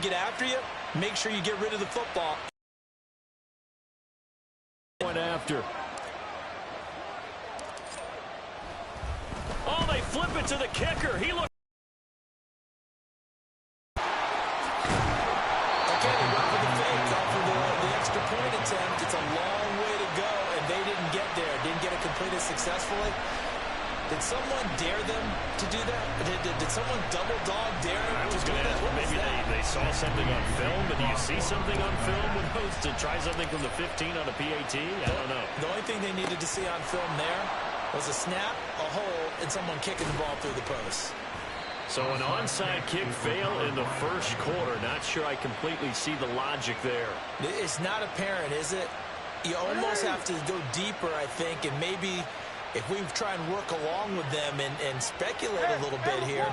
get after you, make sure you get rid of the football. Point after. Oh, they flip it to the kicker. He looks. Okay, they went for the fake, for the extra point attempt. It's a long way to go, and they didn't get there. Didn't get it completed successfully. Did someone dare them to do that? Did someone double dog dare them to do that? Maybe they saw something on film, but do you see something on film with those to try something from the 15 on a PAT? I don't know. The only thing they needed to see on film there was a snap, a hole, and someone kicking the ball through the post. So an onside kick fail in the first quarter. Not sure I completely see the logic there. It's not apparent, is it? You almost have to go deeper, I think, and maybe if we try and work along with them and speculate a little bit here,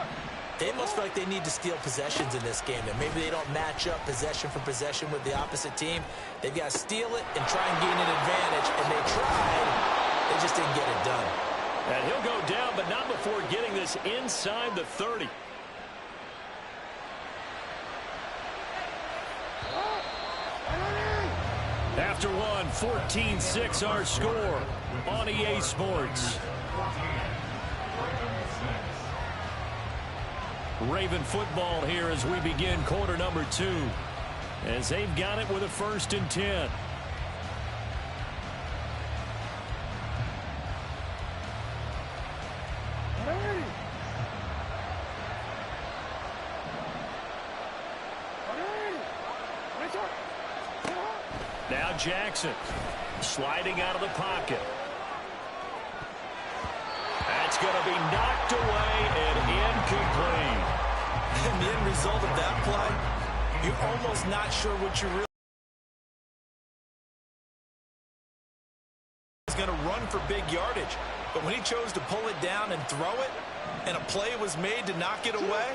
they must feel like they need to steal possessions in this game, and maybe they don't match up possession for possession with the opposite team. They've got to steal it and try and gain an advantage, and they tried. They just didn't get it done. And he'll go down, but not before getting this inside the 30. After one, 14-6 our score on EA Sports. Raven football here as we begin quarter number 2. As they've got it with a 1st and 10. Now Jackson sliding out of the pocket. That's going to be knocked away and incomplete. And the end result of that play, you're almost not sure what you really is going to run for big yardage. But when he chose to pull it down and throw it, and a play was made to knock it away,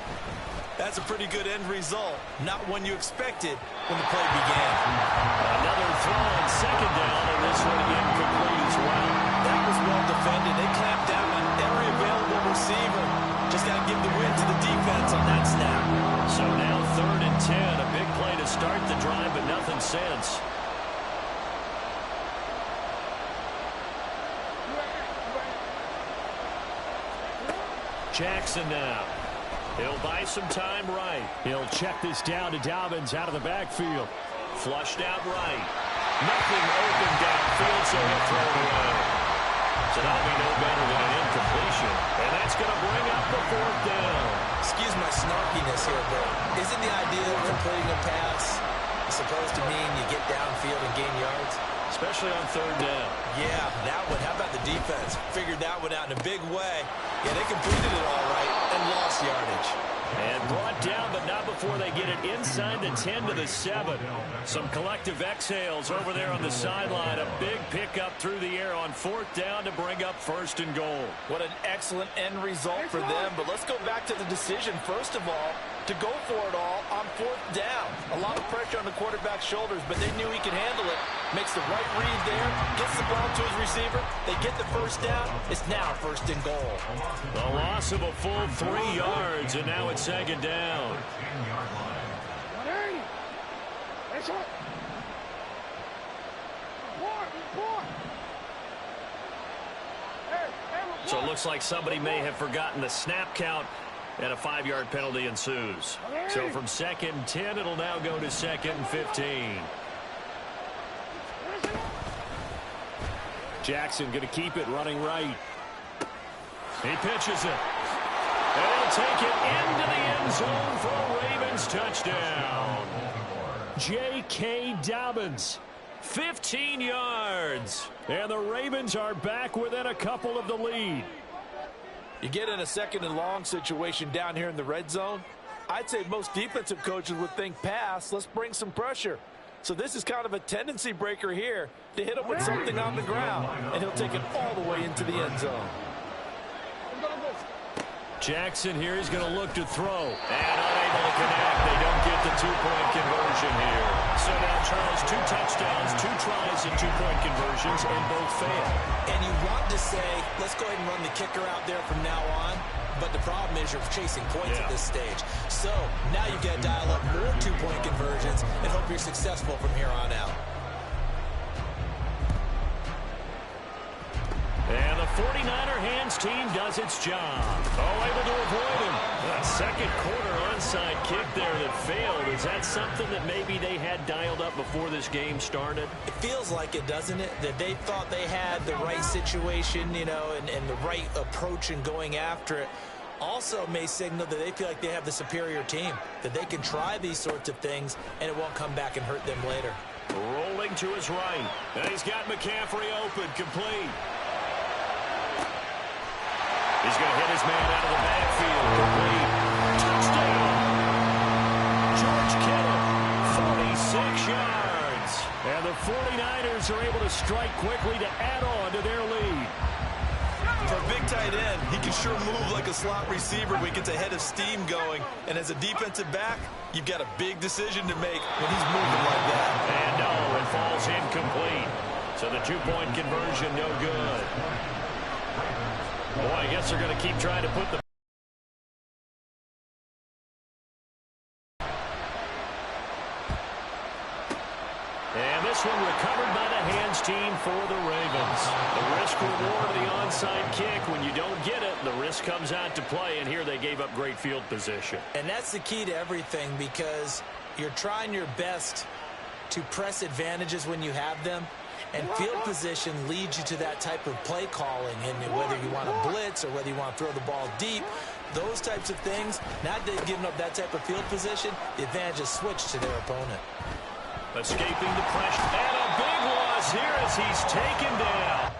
that's a pretty good end result. Not one you expected when the play began. Another throw on 2nd down, and this one incomplete as well. That was well defended. They clamped down on every available receiver. Just got to give the win to the defense on that snap. So now 3rd and 10. A big play to start the drive, but nothing since. Jackson now. He'll buy some time right. He'll check this down to Dobbins out of the backfield. Flushed out right. Nothing open downfield, so he'll throw it away. So that'll be no better than an incompletion. And that's going to bring up the 4th down. Excuse my snarkiness here, but isn't the idea of completing a pass supposed to mean you get downfield and gain yards? Especially on 3rd down. Yeah, that one. How about the defense? Figured that one out in a big way. Yeah, they completed it all right and lost yardage. And brought down, but not before they get it inside the 10 to the 7. Some collective exhales over there on the sideline. A big pickup through the air on 4th down to bring up 1st and goal. What an excellent end result for them. But let's go back to the decision, first of all, to go for it all on 4th down. A lot of pressure on the quarterback's shoulders, but they knew he could handle it. Makes the right read there, gets the ball to his receiver. They get the 1st down. It's now 1st and goal. The loss of a full 3 yards, and now it's 2nd down. So it looks like somebody may have forgotten the snap count, and a 5-yard penalty ensues. So from 2nd and 10, it'll now go to 2nd and 15. Jackson going to keep it running right. He pitches it. And he'll take it into the end zone for a Ravens touchdown. J.K. Dobbins, 15 yards. And the Ravens are back within a couple of the lead. You get in a 2nd and long situation down here in the red zone, I'd say most defensive coaches would think pass, let's bring some pressure. So this is kind of a tendency breaker here to hit him with something on the ground, and he'll take it all the way into the end zone. Jackson here is going to look to throw. And unable to connect. They don't get the 2-point conversion here. So now Charles, 2 touchdowns, 2 tries, and 2-point conversions, and both fail. And you want to say, let's go ahead and run the kicker out there from now on. But the problem is you're chasing points at this stage. So now you've got to dial up more 2-point be successful from here on out. And the 49er hands team does its job. Oh, able to avoid him. A second quarter onside kick there that failed. Is that something that maybe they had dialed up before this game started? It feels like it, doesn't it? That they thought they had the right situation, you know, and the right approach in going after it. Also may signal that they feel like they have the superior team, that they can try these sorts of things and it won't come back and hurt them later. Rolling to his right. And he's got McCaffrey open, complete. He's going to hit his man out of the backfield. Complete. Touchdown. George Kittle, 46 yards. And the 49ers are able to strike quickly to add on to their lead. For a big tight end, he can sure move like a slot receiver when he gets a head of steam going. And as a defensive back, you've got a big decision to make when he's moving like that. And no, it falls incomplete. So the two-point conversion no good. Boy, I guess they're going to keep trying to put the... And this one recovered by the hands team for the Ravens. The risk-reward of the onside kick. When you don't get it, the risk comes out to play, and here they gave up great field position. And that's the key to everything, because you're trying your best to press advantages when you have them. And field position leads you to that type of play calling, and whether you want to blitz or whether you want to throw the ball deep, those types of things. Now that they've given up that type of field position, the advantage is switched to their opponent. Escaping the pressure, and a big loss here as he's taken down.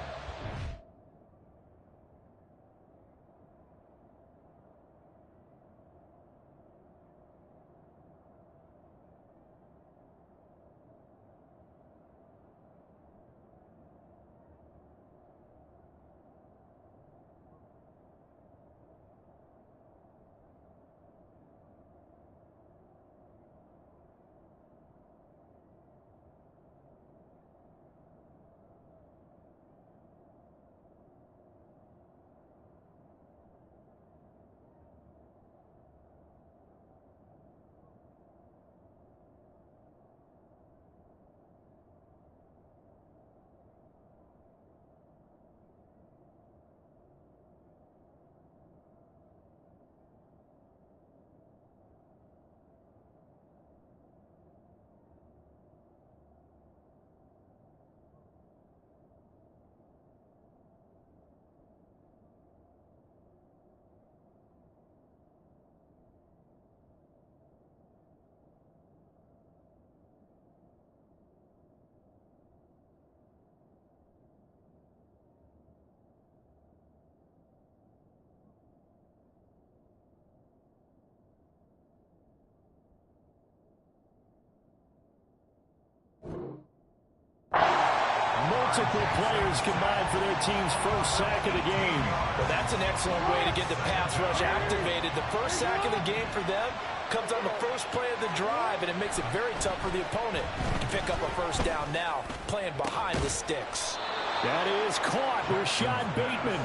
Multiple players combined for their team's first sack of the game. Well, that's an excellent way to get the pass rush activated. The first sack of the game for them comes on the first play of the drive, and it makes it very tough for the opponent to pick up a first down now, playing behind the sticks. That is caught. Rashad Bateman.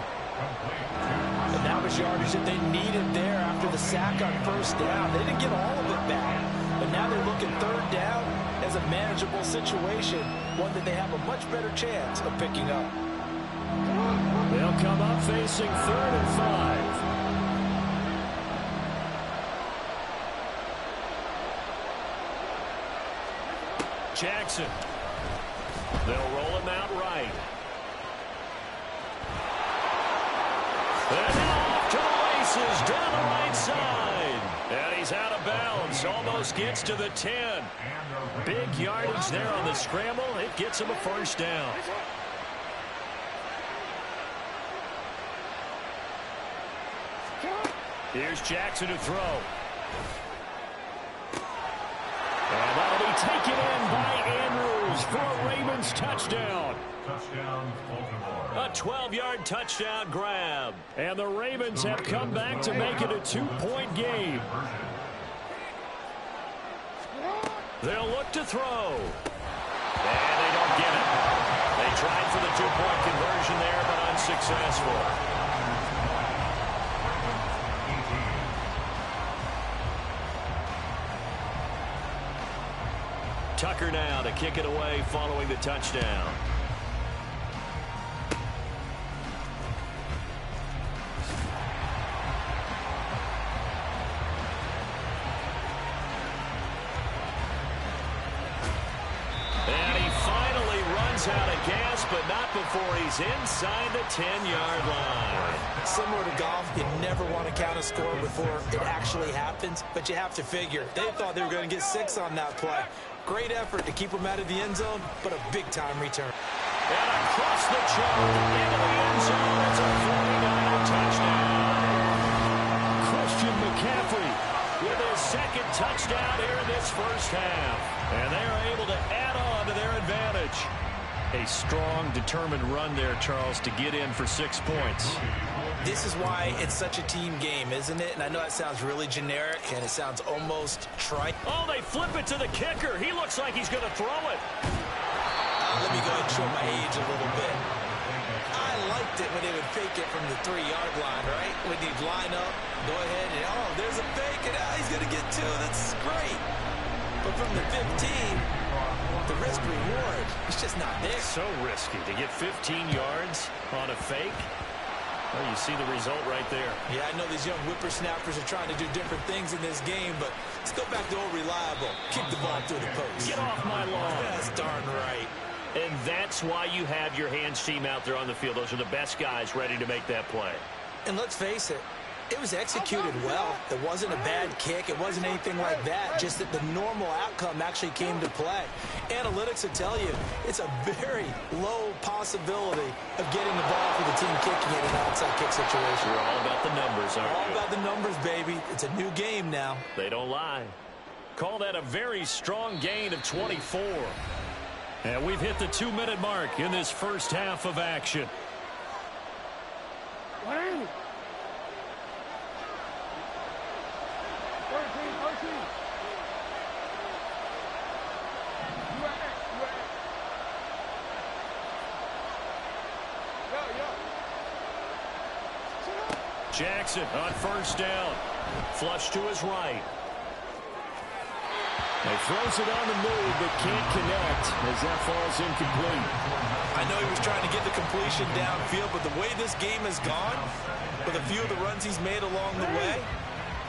And that was yardage that they needed there after the sack on first down. They didn't get all of it back, but now they're looking third down as a manageable situation, one that they have a much better chance of picking up. They'll come up facing 3rd and 5. Jackson. They'll roll him out right. And now off to the races down the right side. And he's out of bounds. Almost gets to the 10. Big yardage there on the scramble. It gets him a first down. Here's Jackson to throw. And that'll be taken in by Andrews for a Ravens touchdown. A 12-yard touchdown grab. And the Ravens have come back to make it a 2-point game. They'll look to throw. And they don't get it. They tried for the 2-point conversion there, but unsuccessful. Tucker now to kick it away following the touchdown. And he finally runs out of gas, but not before he's inside the 10-yard line. Similar to golf, you never want to count a score before it actually happens, but you have to figure. They thought they were going to get 6 on that play. Great effort to keep them out of the end zone, but a big-time return. And across the chalk into the end zone, it's a 49er touchdown. Christian McCaffrey with his second touchdown here in this first half. And they are able to add on to their advantage. A strong, determined run there, Charles, to get in for 6 points. This is why it's such a team game, isn't it? And I know that sounds really generic, and it sounds almost trite. Oh, they flip it to the kicker. He looks like he's going to throw it. Let me go ahead and show my age a little bit. I liked it when they would fake it from the 3-yard line, right? When they'd line up, go ahead, and oh, there's a fake, and he's going to get 2. That's great. But from the 15, the risk reward, it's just not there. So risky to get 15 yards on a fake. Well, you see the result right there. Yeah, I know these young whippersnappers are trying to do different things in this game, but let's go back to old reliable. Kick the ball through the post. Get off my lawn. That's darn right. And that's why you have your hands team out there on the field. Those are the best guys ready to make that play. And let's face it, it was executed well. It wasn't a bad kick. It wasn't anything like that. Just that the normal outcome actually came to play. Analytics will tell you it's a very low possibility of getting the ball for the team kicking it in an outside kick situation. We're all about the numbers, aren't we? All about the numbers, baby. It's a new game now. They don't lie. Call that a very strong gain of 24. And we've hit the 2-minute mark in this first half of action. Jackson on first down. Flush to his right. He throws it on the move, but can't connect as that falls incomplete. I know he was trying to get the completion downfield, but the way this game has gone, with a few of the runs he's made along the way,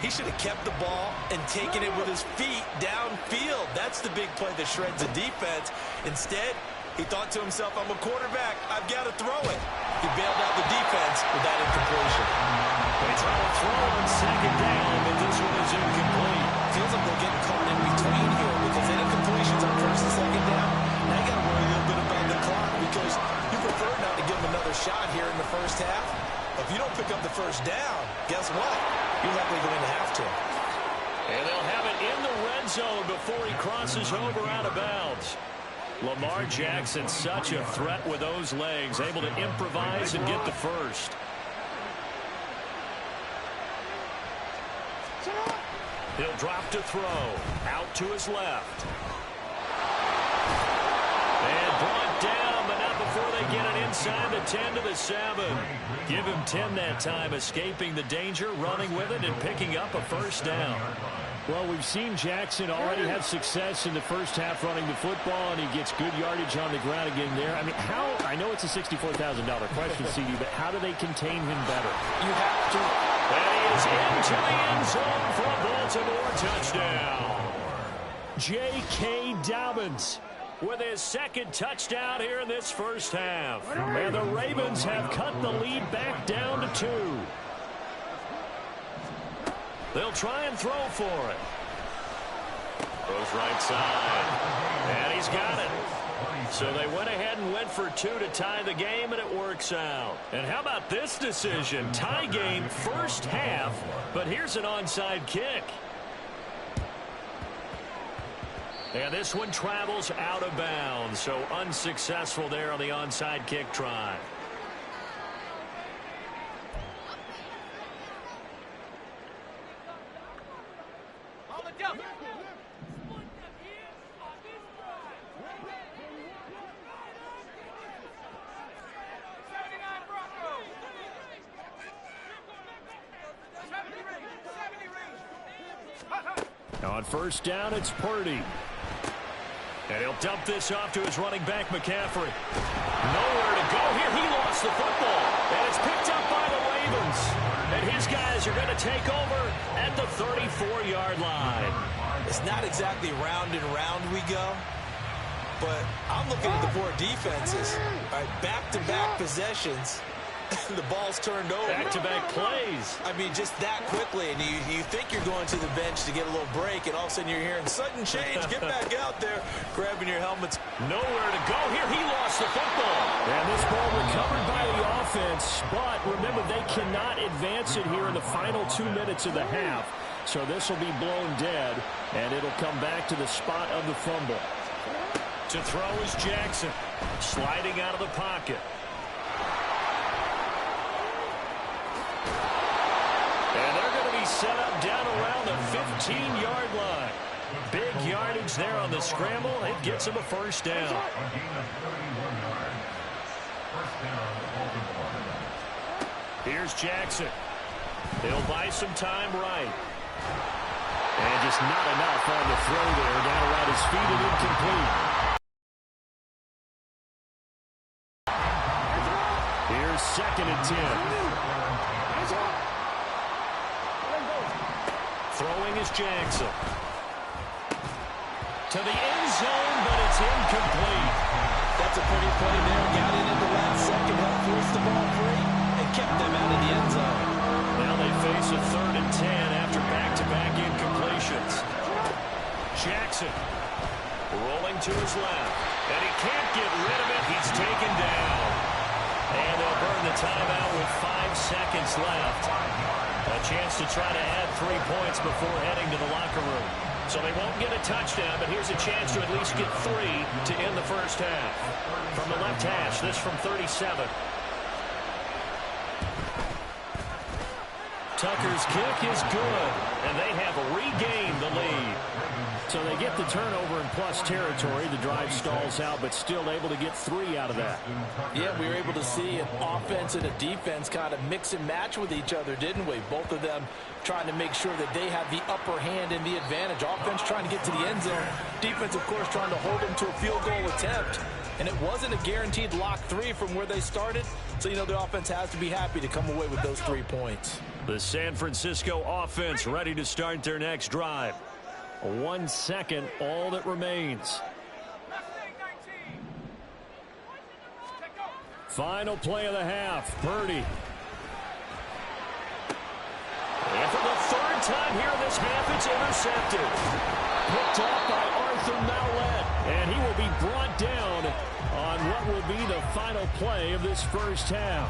he should have kept the ball and taken it with his feet downfield. That's the big play that shreds the defense. Instead, he thought to himself, I'm a quarterback. I've got to throw it. He bailed out the defense with that incompletion. They try to throw on second down, but this one is incomplete. Feels like they're getting caught in between here because they had completions on first and second down. Now you got to worry a little bit about the clock because you prefer not to give them another shot here in the first half. If you don't pick up the first down, guess what? You're likely going to have to. And they'll have it in the red zone before he crosses over out of bounds. Lamar Jackson, such a threat with those legs, able to improvise and get the first. He'll drop to throw. Out to his left. And brought down, but not before they get it inside the 10 to the 7. Give him 10 that time, escaping the danger, running with it, and picking up a first down. Well, we've seen Jackson already have success in the first half running the football, and he gets good yardage on the ground again there. I mean, I know it's a $64,000 question, CD, but how do they contain him better? You have to. And he is into the end zone for a Baltimore touchdown. J.K. Dobbins with his second touchdown here in this first half. And the Ravens have cut the lead back down to 2. They'll try and throw for it. Goes right side. And he's got it. So they went ahead and went for 2 to tie the game, and it works out. And how about this decision? Tie game first half, but here's an onside kick. And this one travels out of bounds, so unsuccessful there on the onside kick try. On first down, it's Purdy. And he'll dump this off to his running back, McCaffrey. Nowhere to go here. He lost the football. And it's picked up by the Ravens. And his guys are going to take over at the 34-yard line. It's not exactly round and round we go, but I'm looking at the four defenses. All right, back-to-back possessions. The ball's turned over. Back-to-back plays. I mean, just that quickly, and you think you're going to the bench to get a little break, and all of a sudden you're hearing sudden change. Get back out there, grabbing your helmets. Nowhere to go here. He lost the football. And this ball recovered by the offense, but remember, they cannot advance it here in the final 2 minutes of the half. So this will be blown dead, and it'll come back to the spot of the fumble. To throw is Jackson, sliding out of the pocket. And they're going to be set up down around the 15-yard line. Big yardage there on the scramble. It gets them a first down. Here's Jackson. He'll buy some time right. And just not enough on the throw there. Down around his feet and incomplete. Here's 2nd and 10. Throwing is Jackson. To the end zone, but it's incomplete. That's a pretty play there. Got it in the last second, helped force the ball free, and kept them out of the end zone. Now they face a 3rd and 10 after back-to-back incompletions. Jackson rolling to his left, and he can't get rid of it. He's taken down. And they'll burn the timeout with 5 seconds left. A chance to try to add 3 points before heading to the locker room. So they won't get a touchdown, but here's a chance to at least get 3 to end the first half. From the left hash, this from 37. Tucker's kick is good, and they have regained the lead. So they get the turnover in plus territory. The drive stalls out, but still able to get 3 out of that. Yeah, we were able to see an offense and a defense kind of mix and match with each other, didn't we? Both of them trying to make sure that they have the upper hand and the advantage. Offense trying to get to the end zone. Defense, of course, trying to hold them to a field goal attempt. And it wasn't a guaranteed lock 3 from where they started. So, you know, the offense has to be happy to come away with those 3 points. The San Francisco offense ready to start their next drive. 1 second, all that remains. Final play of the half. Purdy. And for the 3rd time here in this half, it's intercepted. Picked up by Arthur Mallett. And he will be brought down on what will be the final play of this first half.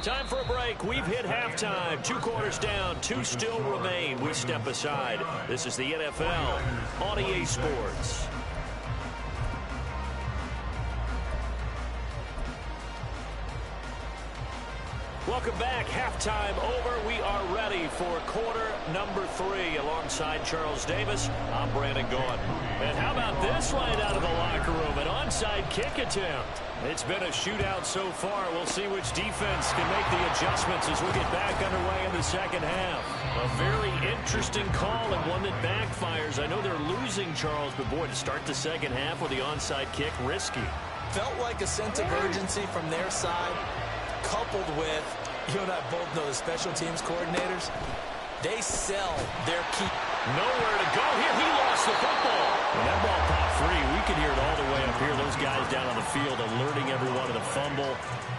Time for a break. We've hit halftime. 2 quarters down. 2 still remain. We step aside. This is the NFL on EA Sports. Welcome back. Halftime over. We are ready for quarter number 3 alongside Charles Davis. I'm Brandon Gaudin. And how about this right out of the locker room? An onside kick attempt. It's been a shootout so far. We'll see which defense can make the adjustments as we get back underway in the second half. A very interesting call and one that backfires. I know they're losing, Charles, but boy, to start the second half with the onside kick, risky. Felt like a sense of urgency from their side, coupled with, you and I both know the special teams coordinators, they sell their key. Nowhere to go here. He lost the football. When that ball popped free, we could hear it all the way up here. Those guys down on the field alerting everyone of the fumble.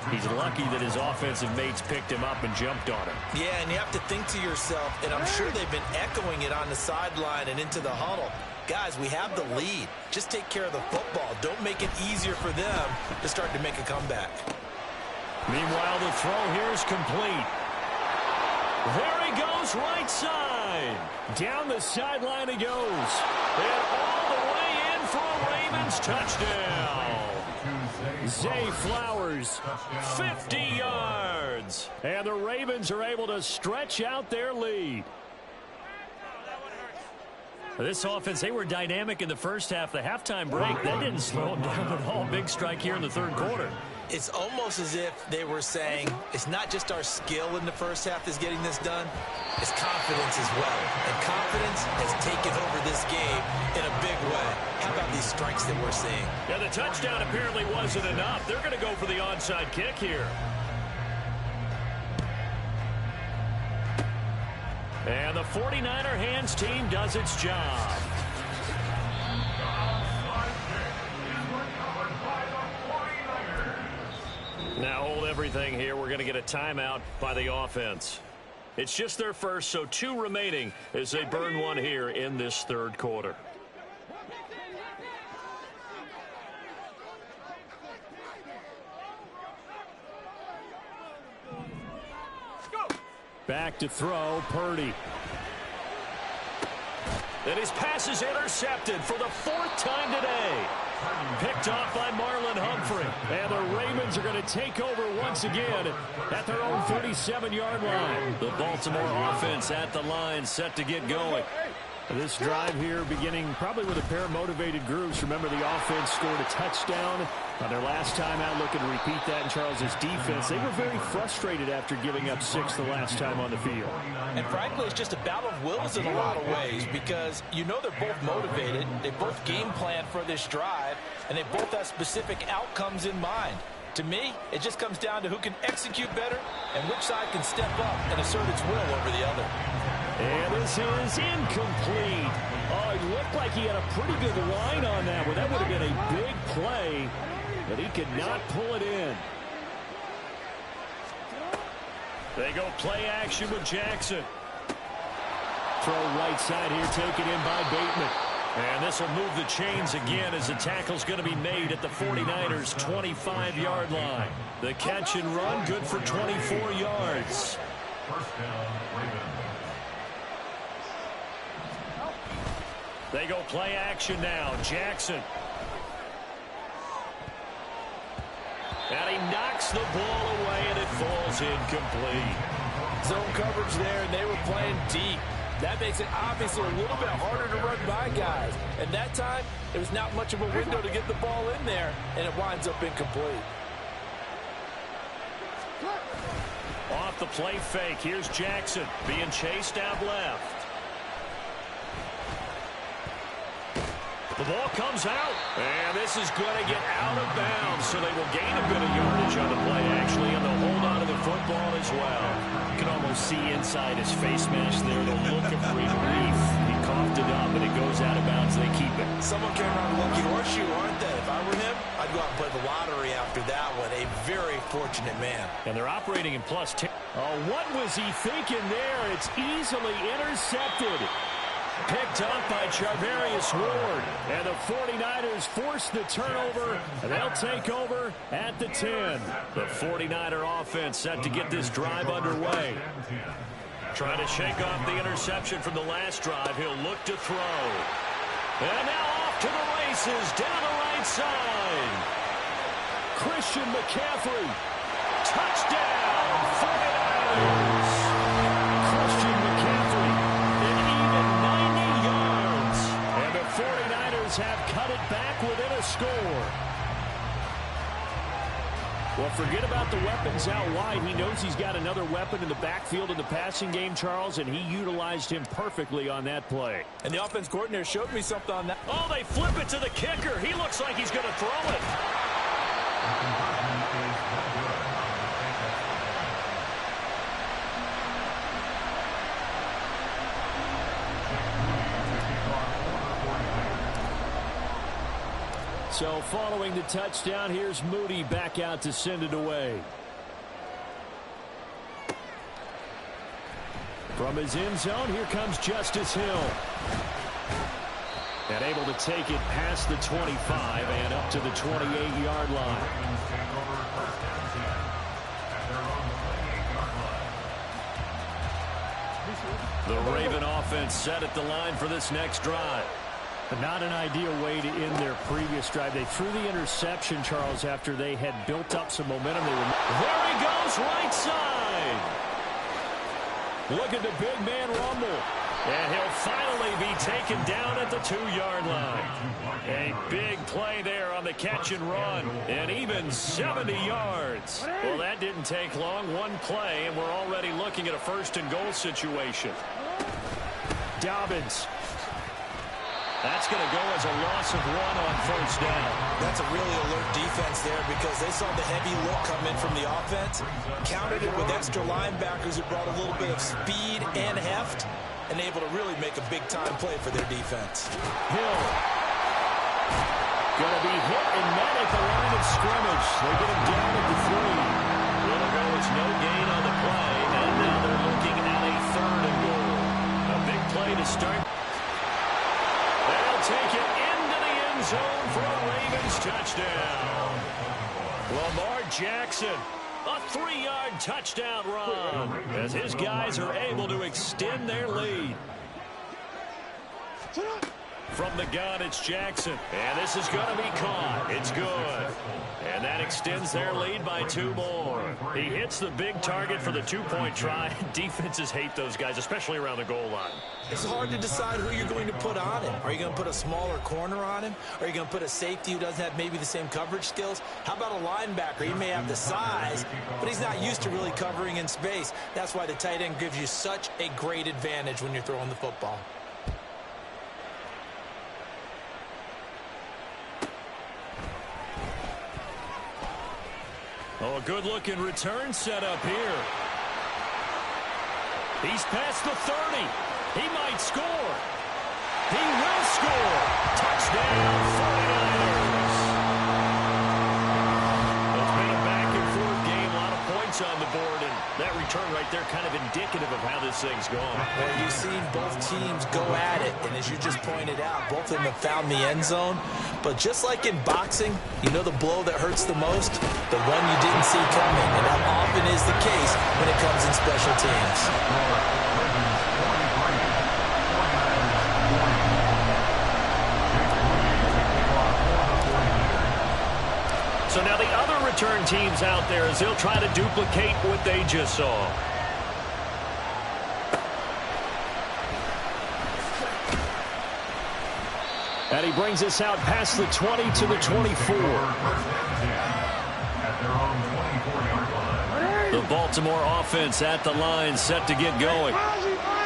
He's lucky that his offensive mates picked him up and jumped on him. Yeah, and you have to think to yourself, and I'm sure they've been echoing it on the sideline and into the huddle. Guys, we have the lead. Just take care of the football. Don't make it easier for them to start to make a comeback. Meanwhile, the throw here is complete. There he goes, right side. Down the sideline he goes. And all the way in for a Ravens touchdown. Zay Flowers, 50 yards. And the Ravens are able to stretch out their lead. This offense, they were dynamic in the first half. The halftime break, that didn't slow them down at all. Big strike here in the third quarter. It's almost as if they were saying, it's not just our skill in the first half that's getting this done, it's confidence as well. And confidence has taken over this game in a big way. How about these strikes that we're seeing? Yeah, the touchdown apparently wasn't enough. They're going to go for the onside kick here. And the 49er hands team does its job. Now hold everything here. We're going to get a timeout by the offense. It's just their first, so 2 remaining as they burn one here in this third quarter. Back to throw, Purdy. And his pass is intercepted for the 4th time today. Picked off by Marlon Humphrey. And the Ravens are going to take over once again at their own 37-yard line. The Baltimore offense at the line, set to get going. This drive here beginning probably with a pair of motivated groups. Remember, the offense scored a touchdown on their last time out, looking to repeat that in Charles's defense. They were very frustrated after giving up 6 the last time on the field. And frankly, it's just a battle of wills in a lot of ways, because you know they're both motivated, they both game plan for this drive, and they both have specific outcomes in mind. To me, it just comes down to who can execute better and which side can step up and assert its will over the other. And this is incomplete. Oh, it looked like he had a pretty good line on that one. That would have been a big play, but he could not pull it in. They go play action with Jackson. Throw right side here, taken in by Bateman. And this will move the chains again as the tackle's going to be made at the 49ers' 25-yard line. The catch and run, good for 24 yards. They go play action now. Jackson. And he knocks the ball away, and it falls incomplete. Zone coverage there, and they were playing deep. That makes it obviously a little bit harder to run by guys. And that time, there was not much of a window to get the ball in there, and it winds up incomplete. Off the play fake, here's Jackson being chased out left. The ball comes out, and this is going to get out of bounds, so they will gain a bit of yardage on the play, actually, and they'll hold on to the football as well. You can almost see inside his face mask there the look of relief. He coughed it up, and it goes out of bounds. They keep it. Someone came around a lucky horseshoe, aren't they? If I were him, I'd go out and play the lottery after that one. A very fortunate man. And they're operating in plus 10. Oh, what was he thinking there? It's easily intercepted. Picked up by Charvarius Ward. And the 49ers force the turnover, and they'll take over at the 10. The 49er offense set to get this drive underway. Trying to shake off the interception from the last drive. He'll look to throw. And now off to the races down the right side. Christian McCaffrey. Touchdown, 49ers. Christian McCaffrey, an even 90 yards. And the 49ers have cut it back within a score. Well, forget about the weapons out wide. He knows he's got another weapon in the backfield in the passing game, Charles, and he utilized him perfectly on that play. And the offense coordinator showed me something on that. Oh, they flip it to the kicker. He looks like he's going to throw it. So following the touchdown, here's Moody back out to send it away. From his end zone, here comes Justice Hill. And able to take it past the 25 and up to the 28-yard line. The Raven offense set at the line for this next drive. But not an ideal way to end their previous drive. They threw the interception, Charles, after they had built up some momentum. There he goes, right side. Look at the big man rumble. And he'll finally be taken down at the 2-yard line. A big play there on the catch and run. And even 70 yards. Well, that didn't take long. One play, and we're already looking at a 1st and goal situation. Dobbins. That's going to go as a loss of 1 on 1st down. That's a really alert defense there because they saw the heavy look come in from the offense, countered it with extra linebackers who brought a little bit of speed and heft, and able to really make a big-time play for their defense. Hill. Going to be hit and met at the line of scrimmage. They get him down at the 3. It'll go as no gain on the play, and now they're looking at a 3rd and goal. A big play to start. They'll take it into the end zone for a Ravens touchdown. Lamar Jackson. A 3-yard touchdown run as his guys are able to extend their lead. From the gun, it's Jackson. And this is going to be caught. It's good. And that extends their lead by 2 more. He hits the big target for the 2-point try. Defenses hate those guys, especially around the goal line. It's hard to decide who you're going to put on him. Are you going to put a smaller corner on him? Or are you going to put a safety who doesn't have maybe the same coverage skills? How about a linebacker? He may have the size, but he's not used to really covering in space. That's why the tight end gives you such a great advantage when you're throwing the football. Oh, a good-looking return set up here. He's past the 30. He might score. He will score. Touchdown, 49ers. It's been a back-and-forth game, a lot of points on the board, and that return right there kind of indicative of how this thing's going. Well, you've seen both teams go at it, and as you just pointed out, both of them have found the end zone. But just like in boxing, you know the blow that hurts the most? The one you didn't see coming, and that often is the case when it comes in special teams. So now the other return teams out there as they'll try to duplicate what they just saw. And he brings us out past the 20 to the 24. The Baltimore offense at the line, set to get going.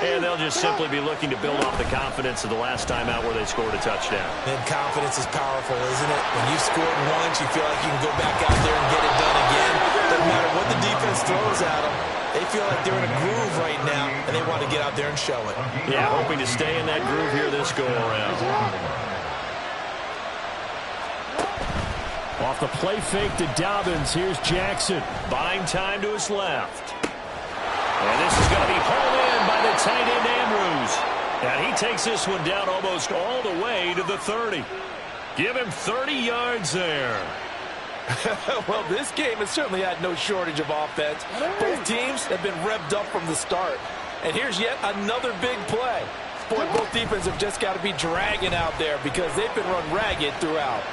And they'll just simply be looking to build off the confidence of the last time out where they scored a touchdown. And confidence is powerful, isn't it? When you've scored once, you feel like you can go back out there and get it done again. Doesn't matter what the defense throws at them. They feel like they're in a groove right now, and they want to get out there and show it. Yeah, hoping to stay in that groove here this go-around. Off the play fake to Dobbins. Here's Jackson. Buying time to his left. And this is going to be hauled in by the tight end Andrews. And he takes this one down almost all the way to the 30. Give him 30 yards there. Well, this game has certainly had no shortage of offense. Both teams have been revved up from the start. And here's yet another big play. Boy, both defenses have just got to be dragging out there because they've been run ragged throughout.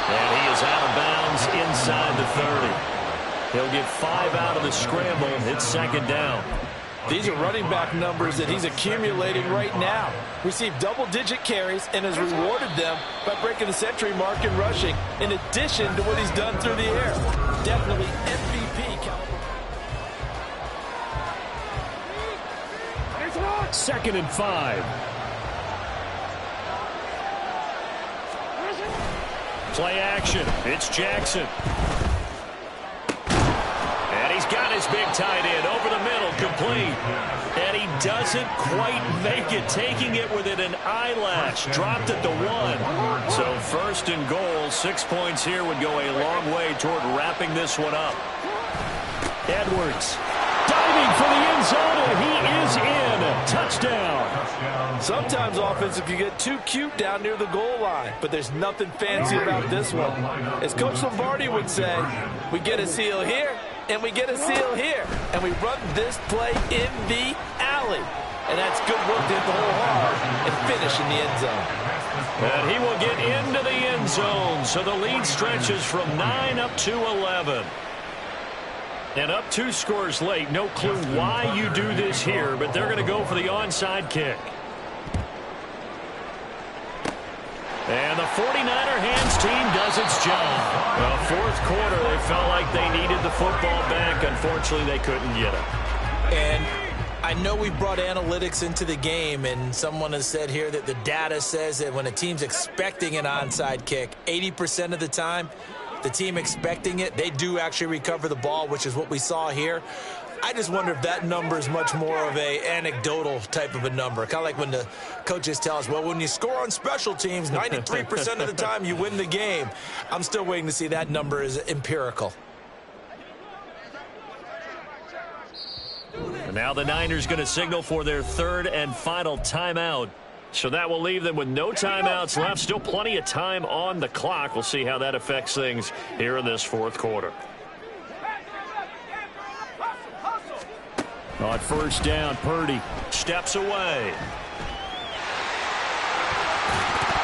And he is out of bounds inside the 30. He'll get 5 out of the scramble. It's 2nd down. These are running back numbers that he's accumulating right now. Received double-digit carries and has rewarded them by breaking the century mark in rushing, in addition to what he's done through the air. Definitely MVP caliber. 2nd and 5. Play action. It's Jackson. And he's got his big tight end over the middle, complete. And he doesn't quite make it, taking it within an eyelash. Dropped at the 1. So 1st and goal, 6 points here would go a long way toward wrapping this one up. Edwards diving for the end zone, and he is in. Touchdown. Sometimes offense, if you get too cute down near the goal line, but there's nothing fancy about this one. As Coach Lombardi would say, we get a seal here, and we get a seal here, and we run this play in the alley. And that's good work to hit the hole hard and finish in the end zone. And he will get into the end zone, so the lead stretches from 9 up to 11. And up 2 scores late. No clue why you do this here, but they're going to go for the onside kick. And the 49er hands team does its job. The fourth quarter, they felt like they needed the football back. Unfortunately, they couldn't get it. And I know we brought analytics into the game, and someone has said here that the data says that when a team's expecting an onside kick, 80% of the time, the team expecting it, they do actually recover the ball, which is what we saw here. I just wonder if that number is much more of a anecdotal type of a number. Kind of like when the coaches tell us, well, when you score on special teams, 93% of the time you win the game. I'm still waiting to see that number is empirical. And now the Niners going to signal for their third and final timeout. So that will leave them with no timeouts left. Still plenty of time on the clock. We'll see how that affects things here in this fourth quarter. On first down, Purdy steps away.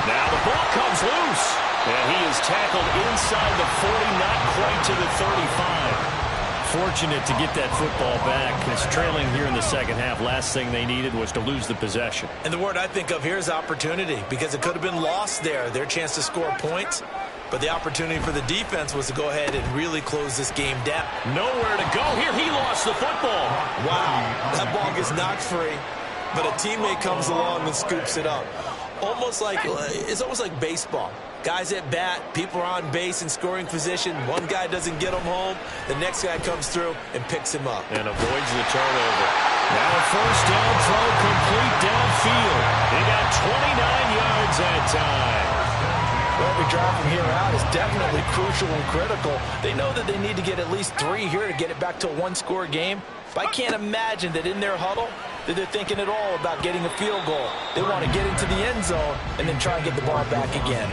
Now the ball comes loose. And he is tackled inside the 40, not quite to the 35. Fortunate to get that football back. It's trailing here in the second half. Last thing they needed was to lose the possession. And the word I think of here is opportunity, because it could have been lost there. Their chance to score points. But the opportunity for the defense was to go ahead and really close this game down. Nowhere to go here. He lost the football. Wow. That ball gets knocked free, but a teammate comes along and scoops it up. It's almost like baseball. Guys at bat, people are on base in scoring position. One guy doesn't get him home. The next guy comes through and picks him up. And avoids the turnover. Now a first down throw complete downfield. He got 29 yards that time. Every drive from here out is definitely crucial and critical. They know that they need to get at least 3 here to get it back to a one-score game. But I can't imagine that in their huddle that they're thinking at all about getting a field goal. They want to get into the end zone and then try and get the ball back again.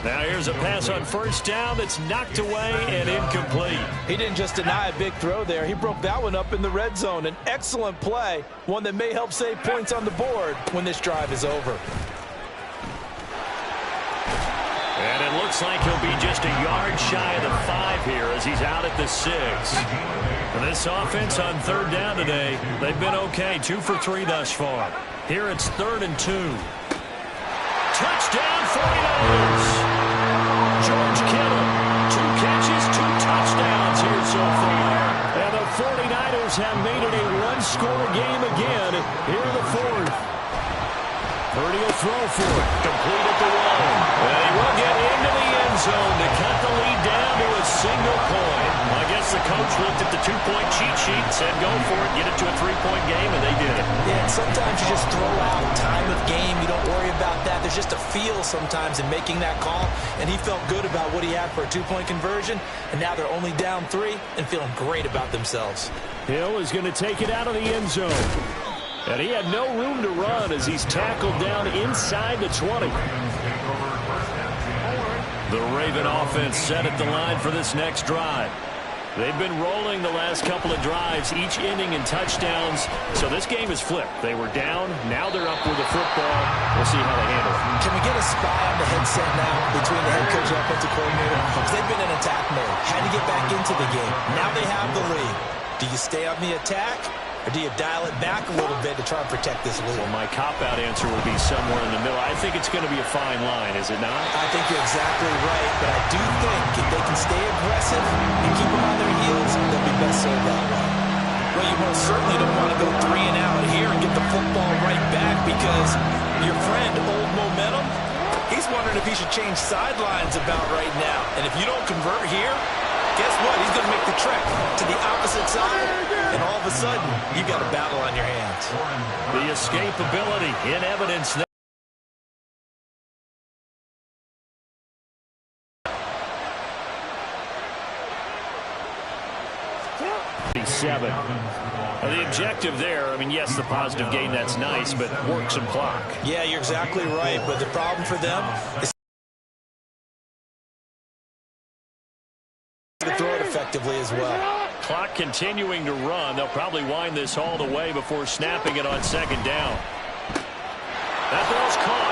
Now here's a pass on first down that's knocked away and incomplete. He didn't just deny a big throw there. He broke that one up in the red zone. An excellent play, one that may help save points on the board when this drive is over. And it looks like he'll be just a yard shy of the 5 here as he's out at the 6. And this offense on third down today, they've been okay. 2 for 3 thus far. Here it's 3rd and 2. Touchdown 49ers. George Kittle, 2 catches, 2 touchdowns here so far. And the 49ers have made it a one-score game again here in the 4th. Purdy will throw for it. Complete at the 1. And he will get into the end zone to cut the lead down to a single point. I guess the coach looked at the 2-point cheat sheet and said, go for it, get it to a 3-point game, and they did it. Yeah, and sometimes you just throw out time of game. You don't worry about that. There's just a feel sometimes in making that call, and he felt good about what he had for a 2-point conversion, and now they're only down 3 and feeling great about themselves. Hill is going to take it out of the end zone. And he had no room to run as he's tackled down inside the 20. The Raven offense set at the line for this next drive. They've been rolling the last couple of drives, each inning in touchdowns. So this game is flipped. They were down. Now they're up with the football. We'll see how they handle it. Can we get a spy on the headset now between the head coach and offensive coordinator? Because they've been in attack mode. Had to get back into the game. Now they have the lead. Do you stay on the attack, or do you dial it back a little bit to try and protect this lead? Well, my cop-out answer would be somewhere in the middle. I think it's going to be a fine line, is it not? I think you're exactly right, but I do think if they can stay aggressive and keep them on their heels, they'll be best served that way. Well, you most certainly don't want to go 3 and out here and get the football right back, because your friend, Old Momentum, he's wondering if he should change sidelines about right now. And if you don't convert here, guess what? He's going to make the trek to the opposite side, and all of a sudden, you've got a battle on your hands. The escapability in evidence there. The objective there, I mean, yes, the positive gain, that's nice, but work some clock. Yeah, you're exactly right, but the problem for them is to throw it effectively as well. Clock continuing to run. They'll probably wind this all the way before snapping it on second down. That ball's caught.